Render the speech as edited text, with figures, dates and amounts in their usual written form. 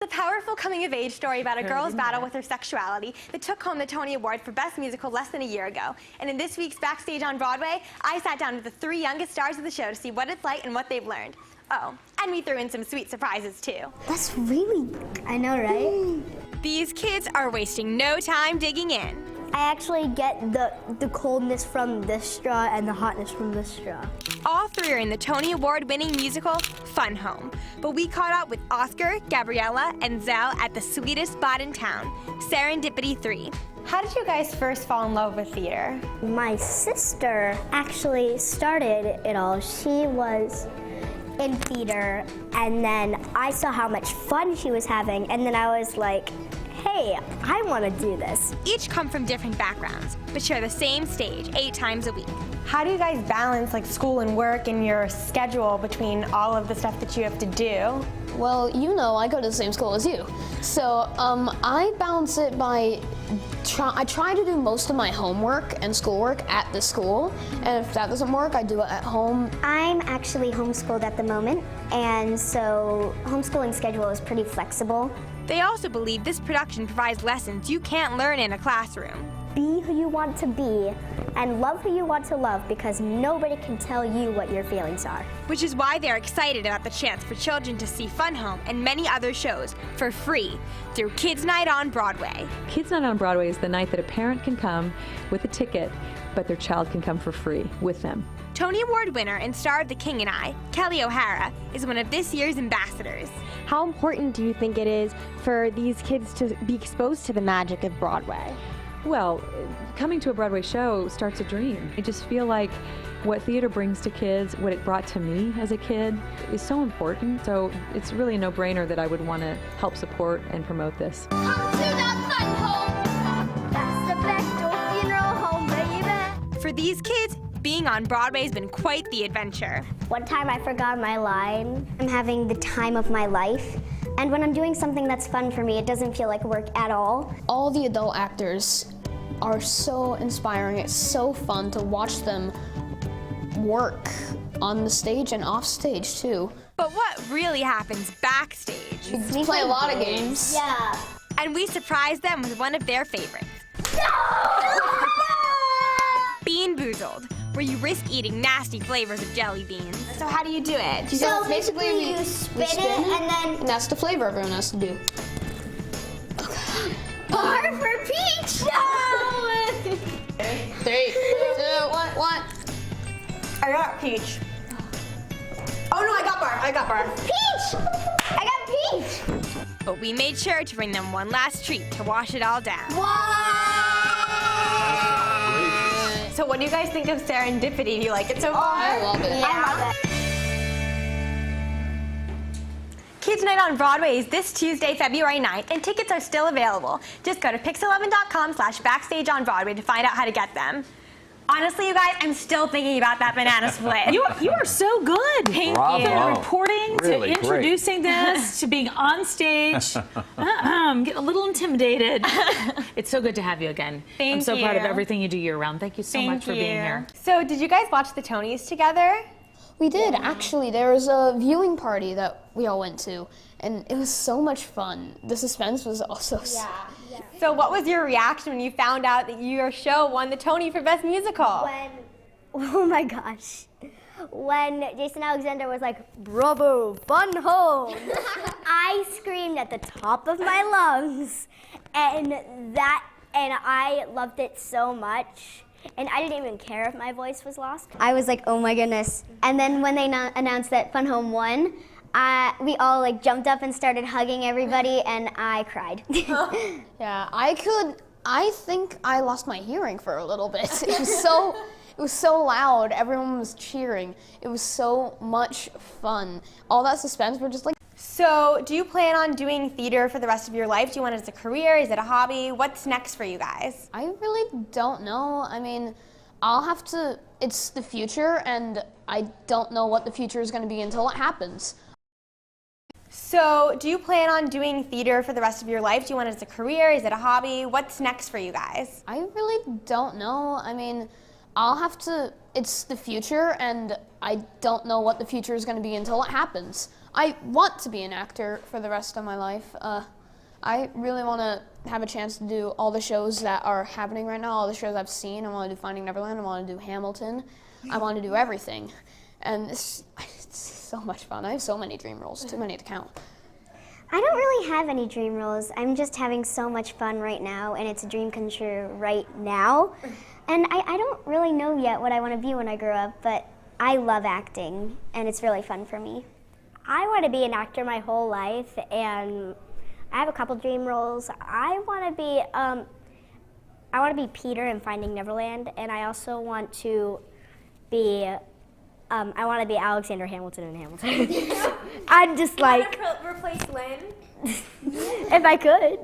The powerful coming-of-age story about a girl's battle with her sexuality that took home the Tony Award for Best Musical less than a year ago. And in this week's Backstage on Broadway, I sat down with the three youngest stars of the show to see what it's like and what they've learned. Oh, and we threw in some sweet surprises, too. That's really, I know, right? These kids are wasting no time digging in. I actually get the coldness from this straw and the hotness from this straw. All three are in the Tony Award-winning musical, Fun Home. But we caught up with Oscar, Gabriella, and Zell at the sweetest spot in town, Serendipity 3. How did you guys first fall in love with theater? My sister actually started it all. She was in theater, and then I saw how much fun she was having, and then I was like, hey, I want to do this. Each come from different backgrounds, but share the same stage 8 times a week. How do you guys balance like school and work and your schedule between all of the stuff that you have to do? Well, you know, I go to the same school as you. So I balance it by, I try to do most of my homework and schoolwork at the school. And if that doesn't work, I do it at home. I'm actually homeschooled at the moment, and so homeschooling schedule is pretty flexible. They also believe this production provides lessons you can't learn in a classroom. Be who you want to be and love who you want to love, because nobody can tell you what your feelings are. Which is why they're excited about the chance for children to see Fun Home and many other shows for free through Kids Night on Broadway. Kids Night on Broadway is the night that a parent can come with a ticket, but their child can come for free with them. Tony Award winner and star of The King and I, Kelly O'Hara, is one of this year's ambassadors. How important do you think it is for these kids to be exposed to the magic of Broadway? Well, coming to a Broadway show starts a dream. I just feel like what theater brings to kids, what it brought to me as a kid, is so important. So it's really a no-brainer that I would want to help support and promote this. Come to the Fun Home. That's the best old funeral home, baby. For these kids, being on Broadway has been quite the adventure. One time I forgot my line. I'm having the time of my life. And when I'm doing something that's fun for me, it doesn't feel like work at all. All the adult actors are so inspiring. It's so fun to watch them work on the stage and off stage too. But what really happens backstage? We play a lot of games. Yeah. And we surprised them with one of their favorites. Bean Boozled, where you risk eating nasty flavors of jelly beans. So how do you do it? So basically you spin it and then... And that's the flavor everyone has to do. Bar for peach! No! 3, 2, 1. I got peach. Oh no, I got bar. Peach! I got peach! But we made sure to bring them one last treat to wash it all down. So what do you guys think of Serendipity? Do you like it so far? I love it. Yeah. I love it. Kids Night on Broadway is this Tuesday, February 9th, and tickets are still available. Just go to pix11.com/backstage on Broadway to find out how to get them. Honestly, you guys, I'm still thinking about that banana split. You are so good. Thank From you. reporting Really to introducing this to being on stage. I'm getting a little intimidated. It's so good to have you again. Thank I'm so proud of you. everything you do year-round. Thank you so much for being here. So did you guys watch the Tonys together? We did, actually. There was a viewing party that we all went to, and it was so much fun. The suspense was also So what was your reaction when you found out that your show won the Tony for Best Musical? Oh my gosh. When Jason Alexander was like, bravo, Fun Home, I screamed at the top of my lungs, and I loved it so much. And I didn't even care if my voice was lost. I was like, oh my goodness. And then when they announced that Fun Home won, we all like jumped up and started hugging everybody, and I cried. Yeah, I think I lost my hearing for a little bit. It was so loud. Everyone was cheering. It was so much fun. All that suspense, we're just like. So do you plan on doing theater for the rest of your life? Do you want it as a career? Is it a hobby? What's next for you guys? I really don't know. I mean, it's the future, and I don't know what the future is going to be until it happens. So do you plan on doing theater for the rest of your life? Do you want it as a career? Is it a hobby? What's next for you guys? I really don't know. I mean, it's the future, and I don't know what the future is going to be until it happens. I want to be an actor for the rest of my life. I really want to have a chance to do all the shows that are happening right now, all the shows I've seen. I want to do Finding Neverland, I want to do Hamilton, I want to do everything. And it's so much fun. I have so many dream roles, too many to count. I don't really have any dream roles. I'm just having so much fun right now, and it's a dream come true right now. And I don't really know yet what I want to be when I grow up, but I love acting, and it's really fun for me. I want to be an actor my whole life, and I have a couple dream roles. I want to be Peter in Finding Neverland, and I also want to be Alexander Hamilton in Hamilton. I'm just like, Replace Lynn? if I could.